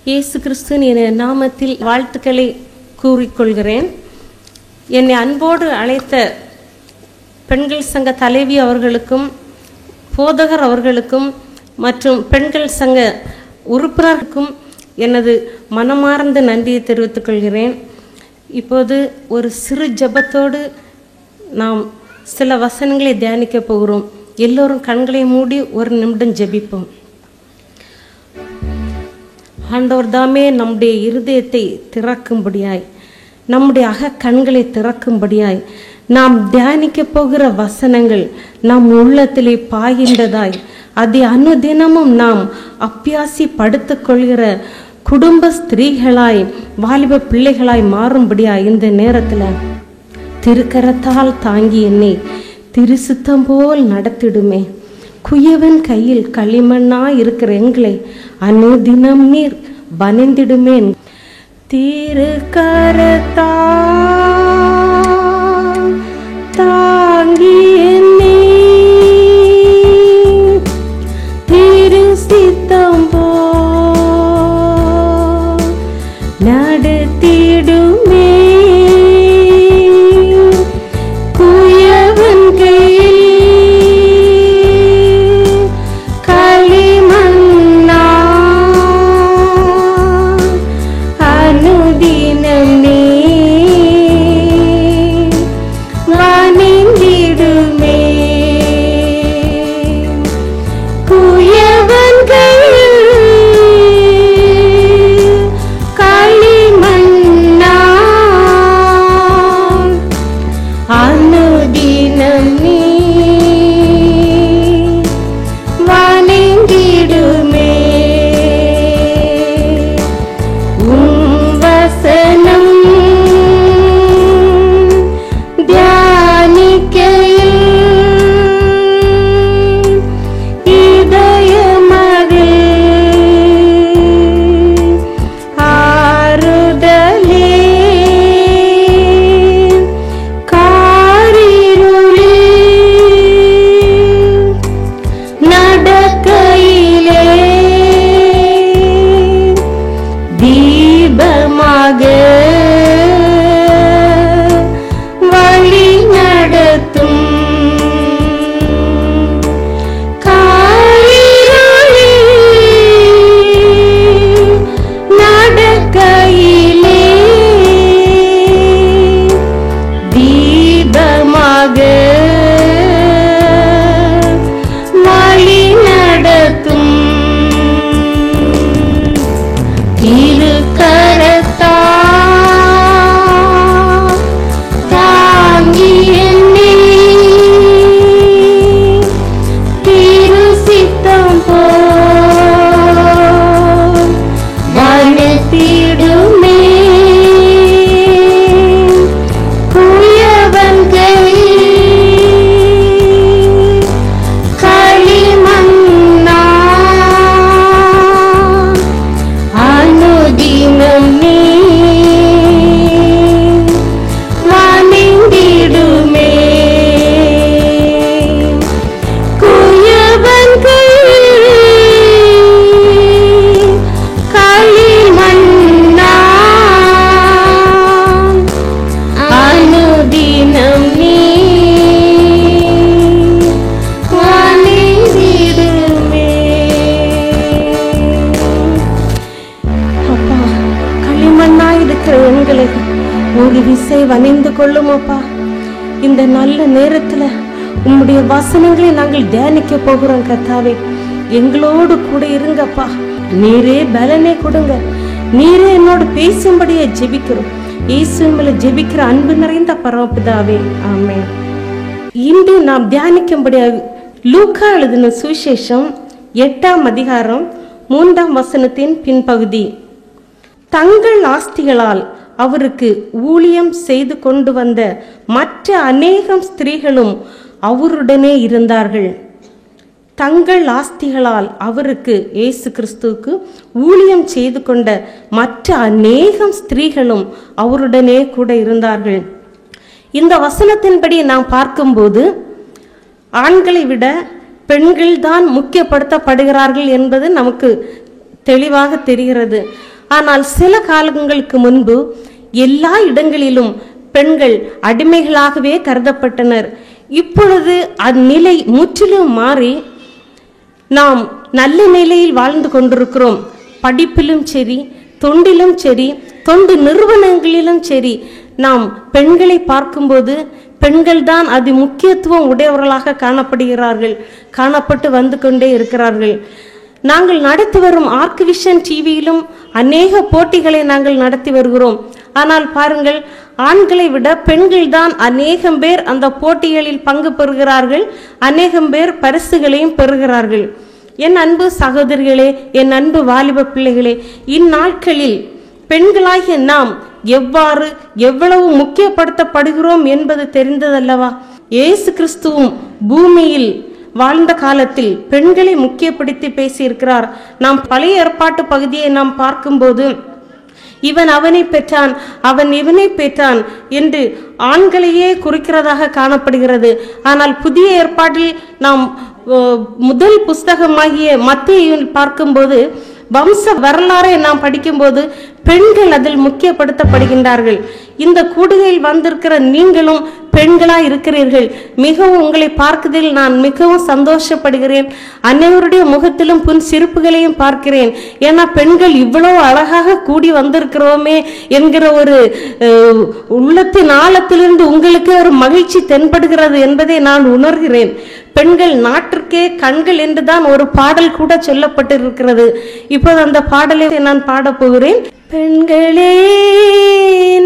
இயேசு கிறிஸ்துவின் என் நாமத்தில் வாழ்த்துக்களை கூறிக்கொள்கிறேன். என்னை அன்போடு அழைத்த பெண்கள் சங்க தலைவி அவர்களுக்கும் போதகர் அவர்களுக்கும் மற்றும் பெண்கள் சங்க உறுப்பினருக்கும் எனது மனமார்ந்த நன்றியை தெரிவித்துக் கொள்கிறேன். இப்போது ஒரு சிறு ஜெபத்தோடு நாம் சில வசனங்களை தியானிக்க போகிறோம். எல்லோரும் கண்களை மூடி ஒரு நிமிடம் ஜெபிப்போம். ஆண்டவர் தாமே நம்முடைய இருதயத்தை திறக்கும்படியாய், நம்முடைய கண்களை திறக்கும்படியாய், நாம் தியானிக்க போகிற வசனங்கள் நம் உள்ளத்திலே பாய்கின்றதாய், அதை அனுதினமும் நாம் அப்பியாசி படுத்துக் கொள்கிற குடும்ப ஸ்திரீகளாய் வாலிப பிள்ளைகளாய் மாறும்படியாய் இந்த நேரத்தில் திருக்கரத்தால் தாங்கி என்னை திருசுத்தம் போல் நடத்திடுமே. குயவன் கையில் களிமண்ணாய் இருக்கிற எங்களை அனுதினம் நீர் வனைந்திடுமே. திருக்கரத்தால் தாங்கி என்னை திருசித்தம் போல் நடத்திடுமே. குயவன் கையில் ஒரு விசை வணைந்து கொள்ளும் அப்பா. இந்த நல்ல நேரத்துல உம்முடைய வசனங்களை நாங்கள் தியானிக்க போகிறோம் கர்த்தாவே. எங்களோடு கூட இருங்கப்பா. நீரே பலனை கொடுங்க. நீரே என்னோடு பேசும்படியே ஜெபிக்கிறோம். இயேசுவின் மேல ஜெபிக்கிற அன்பு நிறைந்த பரமபிதாவே, ஆமென். இன்று நாம் தியானிக்கும்படியாக லூக்கா எழுதின சுவிசேஷம் 8ஆம் அதிகாரம் 3ஆம் வசனத்தின் பின்பகுதி. தங்கள் ஆஸ்திகளால் அவருக்கு ஊழியம் செய்து கொண்டு வந்த மற்ற அநேகம் ஸ்திரீகளும் அவருடனே இருந்தார்கள். தங்கள் ஆஸ்திகளால் அவருக்கு, இயேசு கிறிஸ்துவுக்கு ஊழியம் செய்து கொண்ட மற்ற அநேகம் ஸ்திரீகளும் அவருடனே கூட இருந்தார்கள். இந்த வசனத்தின்படி நாம் பார்க்கும்போது ஆண்களை விட பெண்கள் தான் முக்கியப்படுத்தப்படுகிறார்கள் என்பது நமக்கு தெளிவாக தெரிகிறது. ஆனால் சில காலங்களுக்கு முன்பு எல்லா இடங்களிலும் பெண்கள் அடிமைகளாகவே கருதப்பட்டனர். இப்பொழுது அந்நிலை முற்றிலும் மாறி நாம் நல்ல நிலையில் வாழ்ந்து கொண்டிருக்கிறோம். படிப்பிலும் சரி, தொண்டிலும் சரி, தொண்டு நிறுவனங்களிலும் சரி, நாம் பெண்களை பார்க்கும்போது பெண்கள் தான் அது முக்கியத்துவம் உடையவர்களாக காணப்படுகிறார்கள், காணப்பட்டு வந்து கொண்டே இருக்கிறார்கள். நாங்கள் நடத்தி வரும் ஆர்க்விஷன் டிவியிலும் அநேக போட்டிகளை நாங்கள் நடத்தி வருகிறோம். ஆனால் பாருங்கள், ஆண்களை விட பெண்கள் தான் அநேகம் பேர் அந்த போட்டிகளில் பங்கு பெறுகிறார்கள், அநேகம் பேர் பரிசுகளையும் பெறுகிறார்கள். என் அன்பு சகோதரிகளே, என் அன்பு வாலிப பிள்ளைகளே, இந்நாட்களில் பெண்களாகிய நாம் எவ்வளவு முக்கியப்படுத்தப்படுகிறோம் என்பது தெரிந்ததல்லவா? இயேசு கிறிஸ்துவும் பூமியில் வாழ்ந்த காலத்தில் பெண்களை முக்கியப்படுத்தி பேசியிருக்கிறார். நாம் பழைய ஏற்பாட்டு பகுதியை நாம் பார்க்கும்போது இவன் அவனை பெற்றான், அவன் இவனை பெற்றான் என்று ஆண்களையே குறிக்கிறதாக காணப்படுகிறது. ஆனால் புதிய ஏற்பாட்டில் நாம் முதல் புஸ்தகமாகிய மத்தேயுவில் பார்க்கும்போது வம்ச வரலாறை நாம் படிக்கும்போது பெண்கள் அதில் முக்கியப்படுத்தப்படுகின்றார்கள். இந்த கூடுகையில் வந்திருக்கிற நீங்களும் பெண்களாய் இருக்கிறீர்கள். மிகவும் உங்களை பார்ப்பதில் நான் மிகவும் சந்தோஷப்படுகிறேன். அனைவருடைய முகத்திலும் புன் சிரிப்புகளையும் பார்க்கிறேன். ஏன்னா பெண்கள் இவ்வளவு அழகாக கூடி வந்திருக்கிறோமே என்கிற ஒரு உள்ளத்தின் ஆழத்திலிருந்து உங்களுக்கு ஒரு மகிழ்ச்சி தென்படுகிறது என்பதை நான் உணர்கிறேன். பெண்கள் நாட்டிற்கே கண்கள் என்றுதான் ஒரு பாடல் கூட சொல்லப்பட்டிருக்கிறது. இப்போது அந்த பாடலை நான் பாடப் போகிறேன். பெண்களே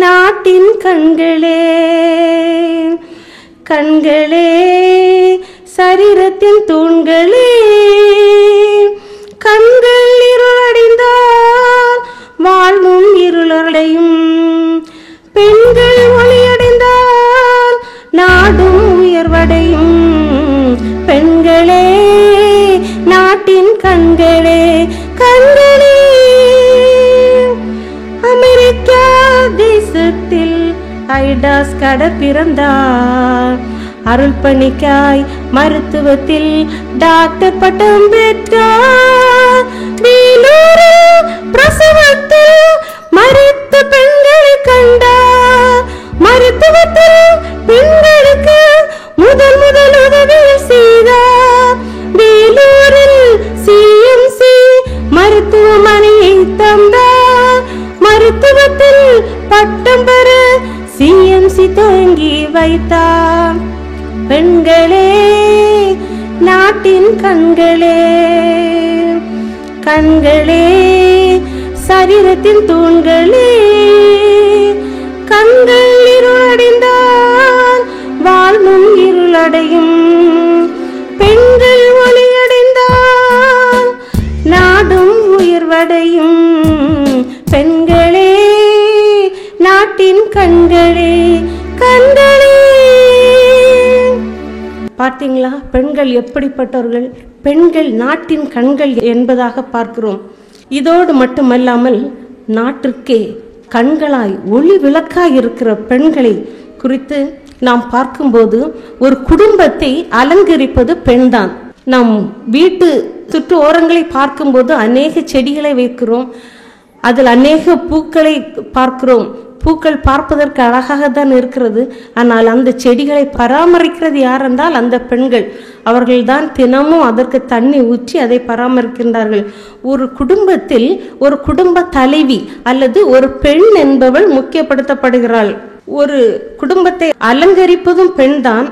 நாட்டின் கண்களே, கண்களே சரீரத்தின் தூண்களே, கண்கள் இருளடைந்தால் வாழ்வும் இருளடையும், பெண்கள் ஒளியடைந்தால் நாடும் உயர்வடையும். பெண்களே நாட்டின் கண்களே, கண்களே. அமெரிக்கா தேசத்தில் ஐடாஸ் கட பிறந்தார், அருள் பணிக்காய் மருத்துவத்தில் டாக்டர் பட்டம் பெற்றார். வேலூரில் பிரசவத்தில் மருத்துவ பெண்களை கண்டார், மருத்துவத்தில் பெண்களுக்கு முதல் உதவி செய்தார். வேலூரில் சிஎம்சி மருத்துவமனையை தந்தார், மருத்துவத்தில் பட்டம் பெற சிஎம்சி துவங்கி வைத்தார். பெண்களே நாட்டின் கண்களே, கண்களே சரீரத்தின் தூண்களே, கண்கள் இருளடைந்தால் வாழ்வும் இருளடையும், பெண்கள் ஒளியடைந்தால் நாடும் உயர்வடையும். பெண்களே நாட்டின் கண்களே, கண்களே. பார்த்தீங்களா பெண்கள் எப்படிப்பட்டவர்கள்? பெண்கள் நாட்டின் கண்கள் என்பதாக பார்க்கிறோம். இதோடு மட்டுமல்லாமல் நாட்டிற்கே கண்களாய் ஒளி விளக்காய் இருக்கிற பெண்களை குறித்து நாம் பார்க்கும்போது ஒரு குடும்பத்தை அலங்கரிப்பது பெண்தான். நம் வீட்டு சுற்று ஓரங்களை பார்க்கும்போது அநேக செடிகளை வைக்கிறோம், அதில் அநேக பூக்களை பார்க்கிறோம். பூக்கள் பார்ப்பதற்கு அழகாக தான் இருக்கிறது. ஆனால் அந்த செடிகளை பராமரிக்கிறது யார் என்றால் அந்த பெண்கள். அவர்கள்தான் தினமும் அதற்கு தண்ணி ஊற்றி அதை பராமரிக்கின்றார்கள். ஒரு குடும்பத்தில் ஒரு குடும்ப தலைவி அல்லது ஒரு பெண் என்பவள் முக்கியப்படுத்தப்படுகிறாள். ஒரு குடும்பத்தை அலங்கரிப்பதும் பெண்தான்.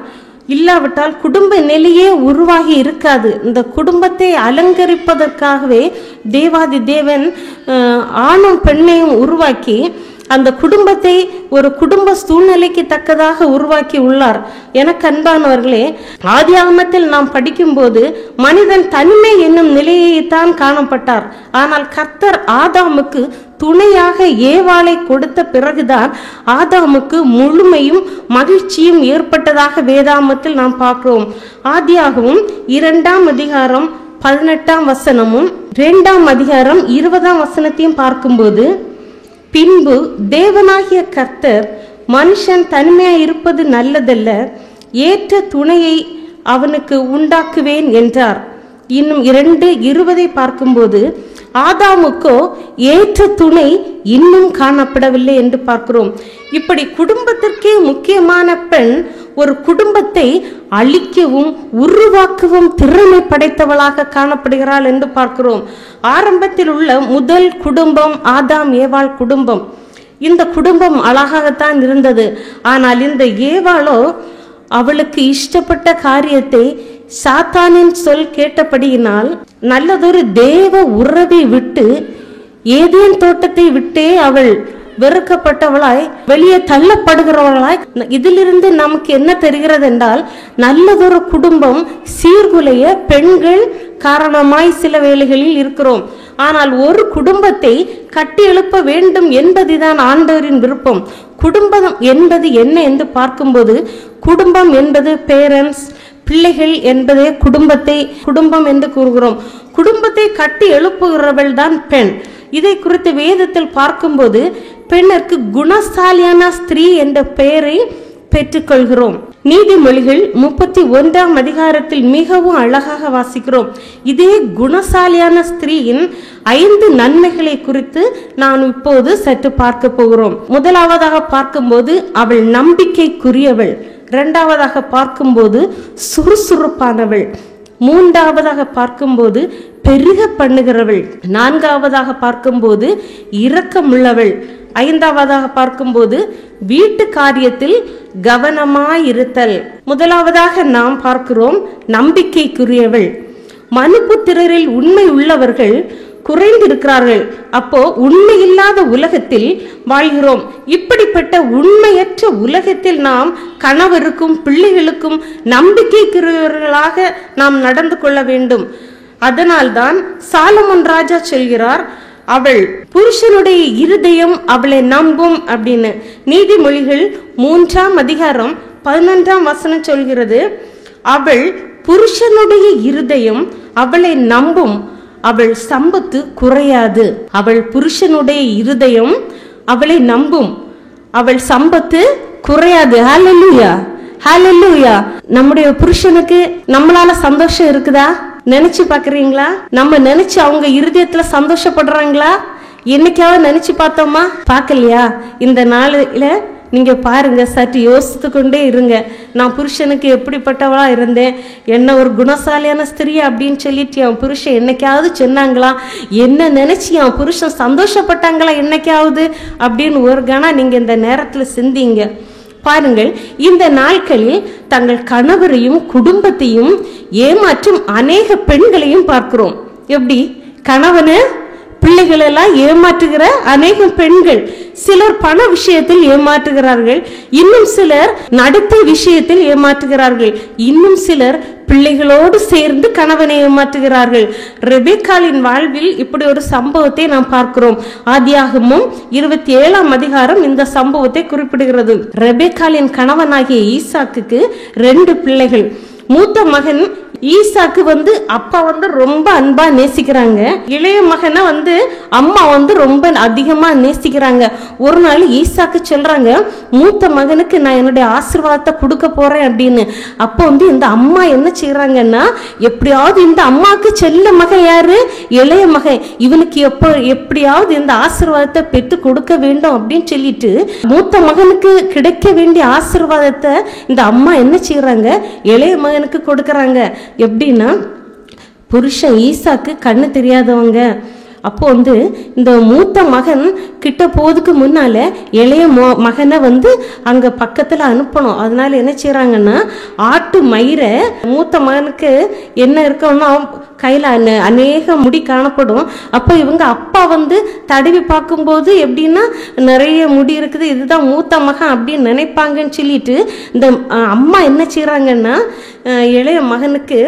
இல்லாவிட்டால் குடும்ப நிலையே உருவாகி இருக்காது. இந்த குடும்பத்தை அலங்கரிப்பதற்காகவே தேவாதி தேவன் ஆணும் பெண்ணையும் உருவாக்கி அந்த குடும்பத்தை ஒரு குடும்ப சூழ்நிலைக்கு தக்கதாக உருவாக்கி உள்ளார். எனக்கு அன்பானவர்களே, ஆதியாகமத்தில் நாம் படிக்கும்போது மனிதன் தனிமை என்னும் நிலையைத்தான் காணப்பட்டார். ஆனால் கர்த்தர் ஆதாமுக்கு துணையாக ஏவாளை கொடுத்த பிறகுதான் ஆதாமுக்கு முழுமையும் மகிழ்ச்சியும் ஏற்பட்டதாக வேதாகமத்தில் நாம் பார்க்கிறோம். ஆதியாகமும் 2ஆம் அதிகாரம் 18ஆம் வசனமும் 2ஆம் அதிகாரம் 20ஆம் வசனத்தையும் பார்க்கும்போது, பின்பு தேவனாகிய கர்த்தர் மனுஷன் தனிமையாய் இருப்பது நல்லதல்ல, ஏற்ற துணையை அவனுக்கு உண்டாக்குவேன் என்றார். இன்னும் 2:20 பார்க்கும்போது, ஆதாமுக்கோ ஏற்ற துணை இன்னும் காணப்படவில்லை என்று பார்க்கிறோம். இப்படி குடும்பத்திற்கே முக்கியமான பெண் ஒரு குடும்பத்தை அழிக்கவும் உருவாக்கவும் திறமை படைத்தவளாக காணப்படுகிறாள் என்று பார்க்கிறோம். ஆரம்பத்தில் உள்ள முதல் குடும்பம் ஆதாம் ஏவாள் குடும்பம். இந்த குடும்பம் அழகாகத்தான் இருந்தது. ஆனால் இந்த ஏவாளோ அவளுக்கு இஷ்டப்பட்ட காரியத்தை சாத்தானின் சொல் கேட்டபடியினால் நல்லதொரு தேவ உறவை விட்டு ஏதேன் தோட்டத்தை விட்டே அவள் வெறுக்கப்பட்டவளாய் வெளியே தள்ளப்படுகிறவளாய். இதிலிருந்து நமக்கு என்ன தெரிகிறது என்றால், நல்லதொரு குடும்பம் சீர்குலைய பெண்கள் காரணமாய் சில வேளைகளில் இருக்கிறோம். ஆனால் ஒரு குடும்பத்தை கட்டி எழுப்ப வேண்டும் என்பதுதான் ஆண்டவரின் விருப்பம். குடும்பம் என்பது என்ன என்று பார்க்கும்போது, குடும்பம் என்பது பேரண்ட்ஸ், பிள்ளைகள் என்பதே குடும்பம் என்று கூறுகிறோம். குடும்பத்தை கட்டி எழுப்புகிறவள் தான் பெண். இதை குறித்து வேதத்தில் பார்க்கும்போது பெண்ணிற்கு குணசாலியான ஸ்திரீ என்ற பெயரை பெற்றுக்கொள்கிறோம். நீதிமொழிகள் 31ஆம் அதிகாரத்தில் மிகவும் அழகாக வாசிக்கிறோம். இதே குணசாலியான ஸ்திரீயின் 5 நன்மைகளை குறித்து நான் இப்போது சற்று பார்க்க போகிறோம். முதலாவதாக பார்க்கும்போது அவள் நம்பிக்கைக்குரியவள். இரண்டாவதாக பார்க்கும்போது சுறுசுறுப்பானவள். மூன்றாவதாக பார்க்கும்போது பெருக பண்ணுகிறவள். நான்காவதாக பார்க்கும்போது இரக்கமுள்ளவள். ஐந்தாவதாக பார்க்கும்போது வீட்டு காரியத்தில் கவனமாயிருத்தல். முதலாவதாக நாம் பார்க்கிறோம் நம்பிக்கைக்குரியவள். மனுபுத்திரரில் உண்மை உள்ளவர்கள் குறைந்திருக்கிறார்கள். அப்போ உண்மை இல்லாத உலகத்தில் வாழ்கிறோம். இப்படிப்பட்ட உண்மையற்ற உலகத்தில் நாம் கணவருக்கும் பிள்ளைகளுக்கும் நம்பிக்கைக்குரியவர்களாக நாம் நடந்து கொள்ள வேண்டும். அதனால்தான் சாலமோன் ராஜா சொல்கிறார், அவள் புருஷனுடைய இருதயம் அவளை நம்பும் அப்படின்னு. நீதிமொழிகள் 3ஆம் அதிகாரம் 11ஆம் வசனம் சொல்கிறது, அவள் புருஷனுடைய இருதயம் அவளை நம்பும், அவள் சம்பத்து குறையாது. அவள் புருஷனுடைய இருதயம் அவளை நம்பும், அவள் சம்பத்து குறையாது. ஹல்லேலூயா, ஹல்லேலூயா. நம்முடைய புருஷனுக்கு நம்மளால சந்தோஷம் இருக்குதா? நினைச்சு பாக்குறீங்களா? நம்ம நினைச்சு அவங்க இருதயத்துல சந்தோஷப்படுறாங்களா? என்னைக்காவது நினைச்சு பார்த்தோமா? பார்க்கலையா? இந்த நாளில நீங்க பாருங்க, சற்று யோசித்து கொண்டே இருங்க. நான் புருஷனுக்கு எப்படிப்பட்டவளா இருந்தேன், என்ன ஒரு குணசாலியான ஸ்திரீ அப்படின்னு சொல்லிட்டு என் புருஷன் என்னைக்காவது சொன்னாங்களா? என்ன நினைச்சு என் புருஷன் சந்தோஷப்பட்டாங்களா என்னைக்காவது அப்படின்னு ஒரு கணம் நீங்க இந்த நேரத்துல சிந்திங்க. பாருங்கள், இந்த நாட்களில் தங்கள் கணவரையும் குடும்பத்தையும் ஏமாற்றும் அநேக பெண்களையும் பார்க்கிறோம். எப்படி கணவனை பிள்ளைகள் எல்லாம் ஏமாற்றுகிற அநேக பெண்கள். சிலர் பண விஷயத்தில் ஏமாற்றுகிறார்கள், இன்னும் சிலர் நடத்தை விஷயத்தில் ஏமாற்றுகிறார்கள், இன்னும் சிலர் பிள்ளைகளோடு சேர்ந்து கணவனை ஏமாற்றுகிறார்கள். ரெபெக்காளின் வாழ்வில் இப்படி ஒரு சம்பவத்தை நாம் பார்க்கிறோம். ஆதியாகமம் 27ஆம் அதிகாரம் இந்த சம்பவத்தை குறிப்பிடுகிறது. ரெபெக்காளின் கணவனாகிய ஈசாக்குக்கு 2 பிள்ளைகள். மூத்த மகன் ஈசாக்கு அப்பா ரொம்ப அன்பா நேசிக்கிறாங்க. இளைய மகனை அம்மா ரொம்ப அதிகமா நேசிக்கிறாங்க. ஒரு நாள் ஈசாக்கு சொல்றாங்க, மூத்த மகனுக்கு நான் என்னுடைய ஆசீர்வாதத்தை கொடுக்க போறேன் அப்படின்னு. அப்போ இந்த அம்மா என்ன செய்யறாங்கன்னா, எப்படியாவது இந்த அம்மாவுக்கு செல்ல மகன் யாரு, இளைய மகன், இவனுக்கு எப்படியாவது இந்த ஆசீர்வாதத்தை பெற்று கொடுக்க வேண்டும் அப்படின்னு சொல்லிட்டு மூத்த மகனுக்கு கிடைக்க வேண்டிய ஆசீர்வாதத்தை இந்த அம்மா என்ன செய்யறாங்க, இளைய மகனுக்கு கொடுக்கறாங்க. எப்படின்னா, புருஷன் ஈசாக்கு கண்ணு தெரியாதவங்க. அப்போ இந்த மூத்த மகன் கிட்ட போதுக்கு முன்னால இளைய மகனை அங்க பக்கத்துல அனுப்பணும். அதனால என்ன செய்யறாங்கன்னா, ஆட்டு மயிரை மூத்த மகனுக்கு என்ன இருக்கணும்னா கையில அநேக முடி காணப்படும். அப்போ இவங்க அப்பா தடவி பார்க்கும்போது எப்படின்னா நிறைய முடி இருக்குது, இதுதான் மூத்த மகன் அப்படின்னு நினைப்பாங்கன்னு சொல்லிட்டு இந்த அம்மா என்ன செய்யறாங்கன்னா, இளைய மகனுக்கு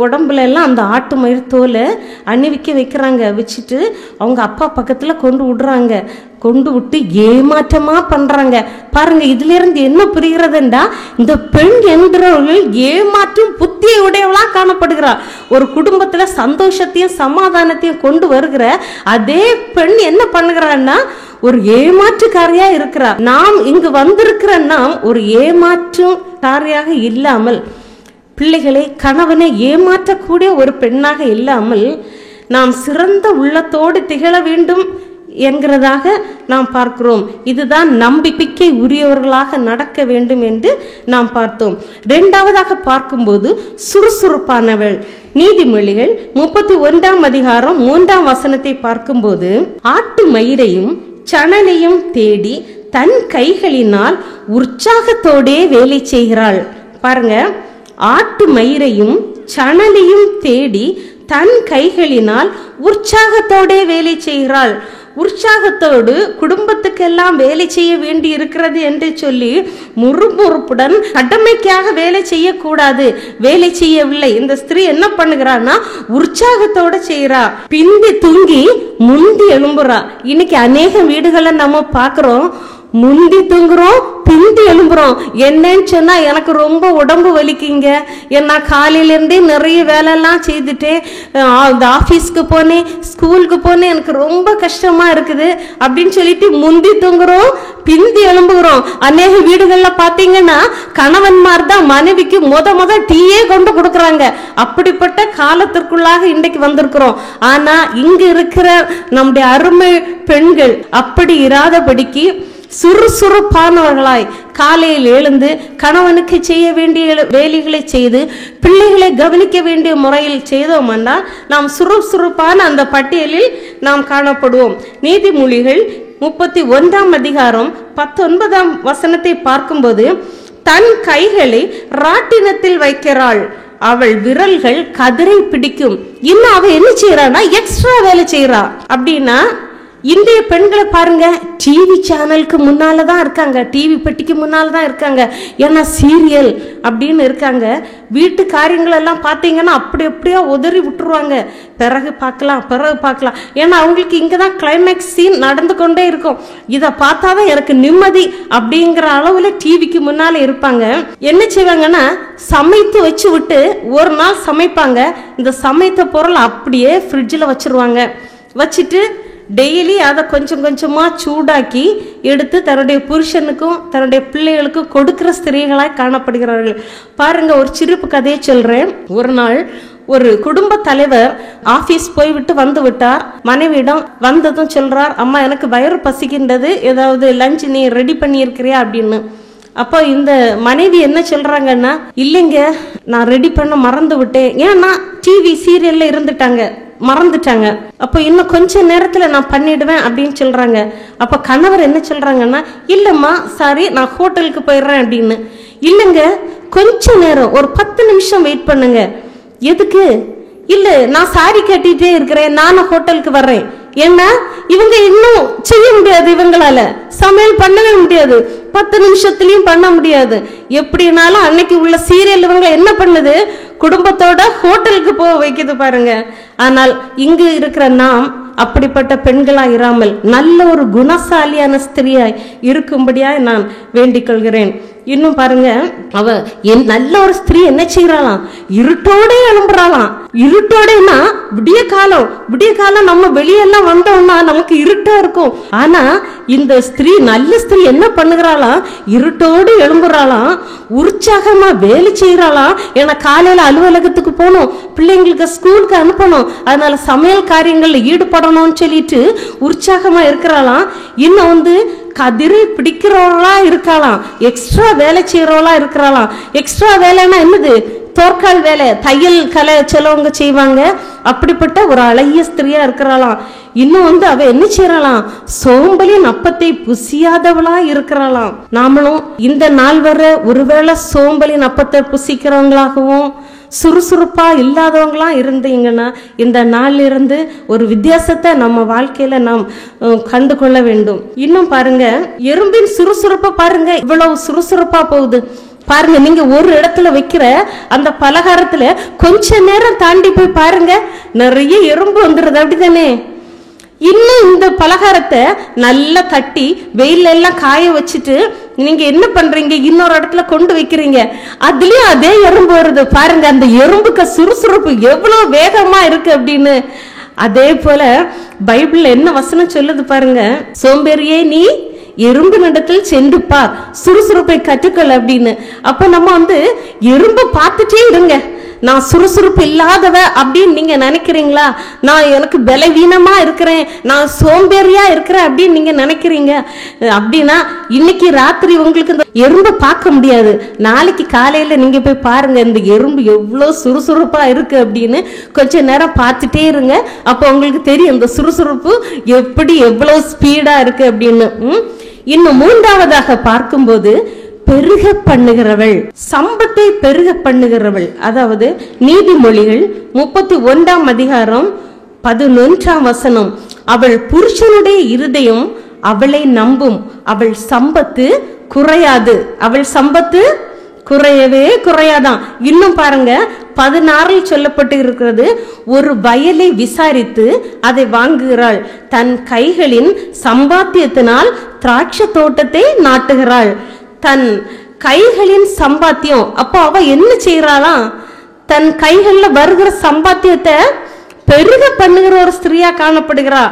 உடம்புல எல்லாம் அந்த ஆட்டு மயிர் தோலை அணிவிக்க வைக்கிறாங்க. வச்சுட்டு அவங்க அப்பா பக்கத்துல கொண்டு விடுறாங்க. கொண்டு விட்டு ஏமாற்றமா பண்றாங்க. பாருங்க, இதுல இருந்து என்ன புரிகிறதுண்டா, இந்த பெண் என்கிறவர்கள் ஏமாற்றும் புத்தியை உடையவளா காணப்படுகிறார். ஒரு குடும்பத்துல சந்தோஷத்தையும் சமாதானத்தையும் கொண்டு வருகிற அதே பெண் என்ன பண்ணுகிறான்னா, ஒரு ஏமாற்றுக்காரியா இருக்கிறார். நாம் இங்கு வந்திருக்கிற நாம் ஒரு ஏமாற்றுக்காரியாக இல்லாமல், பிள்ளைகளை கணவனை ஏமாற்றக்கூடிய ஒரு பெண்ணாக இல்லாமல், நாம் சிறந்த உள்ளத்தோடு திகழ வேண்டும் என்கிறதாக நாம் பார்க்கிறோம். இதுதான் நம்பிக்கை உரியவர்களாக நடக்க வேண்டும் என்று நாம் பார்த்தோம். இரண்டாவதாக பார்க்கும்போது சுறுசுறுப்பானவள். நீதிமொழிகள் 31ஆம் அதிகாரம் 3ஆம் வசனத்தை பார்க்கும்போது, ஆட்டு மயிரையும் சணலையும் தேடி தன் கைகளினால் உற்சாகத்தோடே வேலை செய்கிறாள். பாருங்க, ஆட்டு மயிரையும் சணலையும் தேடி தன் கைகளினால் உற்சாகத்தோடே வேலை செய்கிறாள். உற்சாகத்தோடு குடும்பத்துக்கெல்லாம் வேலை செய்ய வேண்டி இருக்கிறது என்று சொல்லி முறுமுறுப்புடன் கடமைக்காக வேலை செய்யக்கூடாது. வேலை செய்யவில்லை. இந்த ஸ்திரீ என்ன பண்ணுகிறான்னா உற்சாகத்தோட செய்யறா. பிந்தி தூங்கி முந்தி எழும்புறா. இன்னைக்கு அநேக வீடுகளை நம்ம பார்க்கிறோம், முந்தி தூங்குறோம் பிந்தி எழும்புறோம். என்னன்னு சொன்னா எனக்கு ரொம்ப உடம்பு வலிக்குங்க, ஏன்னா காலையில இருந்தே நிறைய வேலையெல்லாம் செய்துட்டேன், அந்த ஆபீஸ்க்கு போனேன், ஸ்கூலுக்கு போனேன், எனக்கு ரொம்ப கஷ்டமா இருக்குது அப்படின்னு சொல்லிட்டு முந்தி தூங்குறோம் பிந்தி எழும்புகிறோம். அநேக வீடுகள்ல பாத்தீங்கன்னா கணவன்மார் தான் மனைவிக்கு முத டீயே கொண்டு கொடுக்கறாங்க. அப்படிப்பட்ட காலத்திற்குள்ளாக இன்றைக்கு வந்திருக்கிறோம். ஆனா இங்க இருக்கிற நம்முடைய அருமை பெண்கள் அப்படி இராதபடிக்கு சுறுசுறுப்பானவர்களாய் காலையில் எழுந்து கணவனுக்கு செய்ய வேண்டிய வேலைகளை செய்து பிள்ளைகளை கவனிக்க வேண்டிய முறையில் செய்தோம்னா நாம் சுறுசுறுப்பான அந்த பட்டியலில் நாம் காணப்படுவோம். நீதிமொழிகள் 31ஆம் அதிகாரம் 19ஆம் வசனத்தை பார்க்கும்போது, தன் கைகளை ராட்டினத்தில் வைக்கிறாள், அவள் விரல்கள் கதிரை பிடிக்கும். இன்னும் அவ என்ன செய்யறான்னா எக்ஸ்ட்ரா வேலை செய்யறா. அப்படின்னா இந்திய பெண்களை பாருங்க, டிவி சேனலுக்கு முன்னாலதான் இருக்காங்க, டிவி பெட்டிக்கு முன்னாலதான் இருக்காங்க. ஏன்னா சீரியல் அப்படின்னு இருக்காங்க. வீட்டு காரியங்கள் எல்லாம் பார்த்தீங்கன்னா அப்படி அப்படியே உதறி விட்டுருவாங்க. பிறகு பார்க்கலாம். ஏன்னா அவங்களுக்கு இங்கதான் கிளைமேக்ஸ் சீன் நடந்து கொண்டே இருக்கும். இதை பார்த்தாதான் எனக்கு நிம்மதி அப்படிங்கிற அளவுல டிவிக்கு முன்னால இருப்பாங்க. என்ன செய்வாங்கன்னா சமைத்து வச்சு விட்டு ஒரு நாள் சமைப்பாங்க. இந்த சமைத்த பொருள் அப்படியே ஃப்ரிட்ஜில் வச்சிருவாங்க. வச்சுட்டு டெய்லி அதை கொஞ்சம் கொஞ்சமா சூடாக்கி எடுத்து தன்னுடைய புருஷனுக்கும் தன்னுடைய பிள்ளைகளுக்கும் கொடுக்கிற ஸ்திரீகளாய் காணப்படுகிறார்கள். பாருங்க, ஒரு சிரிப்பு கதையை சொல்றேன். ஒரு நாள் ஒரு குடும்ப தலைவர் ஆபீஸ் போய்விட்டு வந்து விட்டார். மனைவியிடம் வந்ததும் சொல்றார், அம்மா எனக்கு வயிறு பசிக்கின்றது, ஏதாவது லஞ்ச் நீ ரெடி பண்ணி இருக்கிறியா அப்படின்னு. அப்போ இந்த மனைவி என்ன சொல்றாங்கன்னா, இல்லைங்க நான் ரெடி பண்ண மறந்து விட்டேன், ஏன்னா டிவி சீரியல்ல இருந்துட்டாங்க, மறந்துட்டாங்க. அப்போ இன்னும் கொஞ்ச நேரத்துல நான் பண்ணிடுவேன் அப்படின்னு சொல்றாங்க. அப்ப கணவர் என்ன சொல்றாங்கன்னா, இல்லம்மா சாரி நான் ஹோட்டலுக்கு போயிடுறேன் அப்படின்னு. இல்லைங்க கொஞ்ச நேரம் ஒரு 10 நிமிஷம் வெயிட் பண்ணுங்க. எதுக்கு? இல்ல நான் சாரி கட்டிட்டே இருக்கிறேன், நானும் ஹோட்டலுக்கு வர்றேன். ஏன்னா இவங்க இன்னும் செய்ய முடியாது, இவங்களால சமையல் பண்ணவே முடியாது, 10 நிமிஷத்துலயும் பண்ண முடியாது. எப்படினாலும் அன்னைக்கு உள்ள சீரியல் இவங்க என்ன பண்ணுது, குடும்பத்தோட ஹோட்டலுக்கு போக வைக்குது பாருங்க. ஆனால் இங்கு இருக்கிற நாம் அப்படிப்பட்ட பெண்களா இராமல் நல்ல ஒரு குணசாலியான ஸ்திரியாய் இருக்கும்படியாய் நான் வேண்டிக் கொள்கிறேன். இன்னும் பாருங்க, அவ நல்ல ஒரு ஸ்திரீ என்ன செய்யறாளாம், இருட்டோட எழும்புறாளாம். இருட்டோடனா விடிய காலம் நம்ம வெளியெல்லாம் வந்தோம்னா நமக்கு இருட்டா இருக்கும். ஆனா இந்த ஸ்திரீ நல்ல ஸ்திரீ என்ன பண்ணுகிறாளாம், இருட்டோடு எழும்புறாளாம், உற்சாகமா வேலை செய்யறாளாம். ஏன்னா காலையில அலுவலகத்துக்கு போகணும், பிள்ளைங்களுக்கு ஸ்கூலுக்கு அனுப்பணும், அதனால சமையல் காரியங்கள்ல ஈடுபடணும்னு சொல்லிட்டு உற்சாகமா இருக்கிறாளாம். இன்னும் கதிரை பிடிக்கிறவளா இருக்கலாம், எக்ஸ்ட்ரா வேலை செய்யறவளா இருக்கிறாளாம். எக்ஸ்ட்ரா வேலைன்னா என்னது, தோற்கால் வேலை, தையல் கலை சிலவங்க செய்வாங்க. அப்படிப்பட்ட ஒரு அழகிய ஸ்திரியா இருக்கிறாளாம். இன்னும் அவ என்ன செய்யறாளாம், சோம்பலின் அப்பத்தை புசியாதவளா இருக்கிறாளாம். நாமளும் இந்த நாள் வர ஒருவேளை சோம்பலின் அப்பத்தை புசிக்கிறவங்களாகவும் சுறுசுறுப்பா இல்லாதவங்களா இருந்தீங்கன்னா இந்த நாள்ல இருந்து ஒரு வித்தியாசத்தை நம்ம வாழ்க்கையில நாம் கண்டு கொள்ள வேண்டும். இன்னும் பாருங்க, எறும்பின் சுறுசுறுப்பை பாருங்க, இவ்வளவு சுறுசுறுப்பா போகுது பாருங்க. நீங்க ஒரு இடத்துல வைக்கிற அந்த பலகாரத்துல கொஞ்ச நேரம் தாண்டி போய் பாருங்க, நிறைய எறும்பு வந்துடுது, அப்படித்தானே? இன்னும் இந்த பலகாரத்தை நல்லா தட்டி வெயில எல்லாம் காய வச்சுட்டு நீங்க என்ன பண்றீங்க, இன்னொரு இடத்துல கொண்டு வைக்கிறீங்க, அதுலயும் அதே எறும்பு வருது பாருங்க. அந்த எறும்புக்கு சுறுசுறுப்பு எவ்வளவு வேகமா இருக்கு அப்படின்னு. அதே போல பைபிள்ல என்ன வசனம் சொல்லுது பாருங்க, சோம்பேறியே நீ எறும்பு நடத்தில் சென்று பார், சுறுசுறுப்பை கற்றுக்கொள் அப்படின்னு. அப்ப நம்ம எறும்பு பார்த்துட்டே இருங்க, நான் சுறுசுறுப்பு இல்லாதவ அப்படின்னு நீங்க நினைக்கிறீங்களா? நான் எனக்கு பலவீனமா இருக்கிறேன், நான் சோம்பேறியா இருக்கிறேன் அப்படின்னு நீங்க நினைக்கிறீங்க அப்படின்னா இன்னைக்கு ராத்திரி உங்களுக்கு இந்த எறும்பை பார்க்க முடியாது. நாளைக்கு காலையில நீங்க போய் பாருங்க இந்த எறும்பு எவ்வளவு சுறுசுறுப்பா இருக்கு அப்படின்னு. கொஞ்ச நேரம் பார்த்துட்டே இருங்க, அப்போ உங்களுக்கு தெரியும் இந்த சுறுசுறுப்பு எப்படி எவ்வளவு ஸ்பீடா இருக்கு அப்படின்னு. இன்னும் மூன்றாவதாக பார்க்கும்போது பெருக பண்ணுகிறவள், சம்பத்தை பெருக பண்ணுகிறவள். அதாவது நீதிமொழிகள் 31ஆம் அதிகாரம் 11ஆம் வசனம், அவள் புருஷனுடைய இருதயம் அவளை நம்பும், அவள் சம்பத்து குறையாது. அவள் சம்பத்து குறையவே குறையாதான். இன்னும் பாருங்க 16 சொல்லப்பட்டு இருக்கிறது, ஒரு வயலை விசாரித்து அதை வாங்குகிறாள், தன் கைகளின் சம்பாத்தியத்தினால் திராட்சை தோட்டத்தை நாட்டுகிறாள். தன் கைகளின் சம்பாத்தியம், அப்போ அவ என்ன செய்யறாளாம்? தன் கைகள்ல வருகிற சம்பாத்தியத்தை பெருக பண்ணுகிற ஒரு ஸ்திரியா காணப்படுகிறா.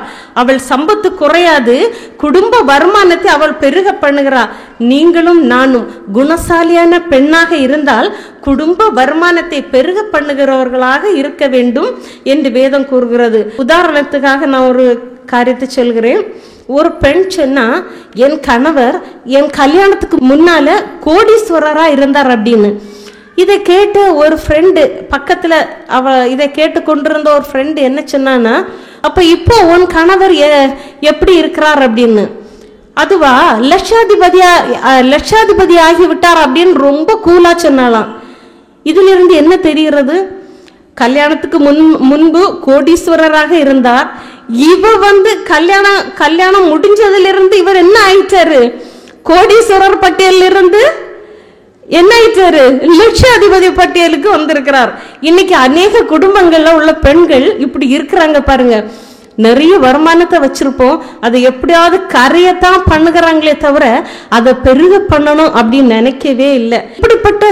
அவள் சம்பத்து குறையாது, குடும்ப வருமானத்தை அவள் பெருக பண்ணுகிறா. நீங்களும் நானும் குணசாலியான பெண்ணாக இருந்தால் குடும்ப வருமானத்தை பெருக பண்ணுகிறவர்களாக இருக்க வேண்டும் என்று வேதம் கூறுகிறது. உதாரணத்துக்காக நான் ஒரு காரியத்தை சொல்கிறேன். ஒரு பெண் சொன்னா, என் கணவர் என் கல்யாணத்துக்கு முன்னால கோடீஸ்வரரா இருந்தார் அப்படின்னு. இதை கேட்டு ஒரு ஃப்ரெண்டு பக்கத்துல, அவ இதை கேட்டு கொண்டிருந்த ஒரு ஃப்ரெண்டு என்ன சொன்னான்னா, அப்ப இப்போ உன் கணவர் எப்படி இருக்கிறார் அப்படின்னு. அதுவா லட்சாதிபதி ஆகிவிட்டார் அப்படின்னு ரொம்ப கூலா சொன்னாலாம். இதுல இருந்து என்ன தெரிகிறது? கல்யாணத்துக்கு முன்பு கோடீஸ்வரராக இருந்தார். இவர் கல்யாணம் முடிஞ்சதுல இருந்து இவர் என்ன ஆயிட்டாரு? கோடீஸ்வரர் பட்டியலில் இருந்து என்ன ஆயிட்டாரு? லட்சாதிபதி பட்டியலுக்கு வந்திருக்கிறார். இன்னைக்கு அநேக குடும்பங்கள்ல உள்ள பெண்கள் இப்படி இருக்கிறாங்க பாருங்க. நிறைய வருமானத்தை வச்சிருப்போம், அதை எப்படியாவது கரையத்தான் பண்ணுகிறாங்களே தவிர அதை பெருக பண்ணணும் அப்படின்னு நினைக்கவே இல்லை. இப்படிப்பட்ட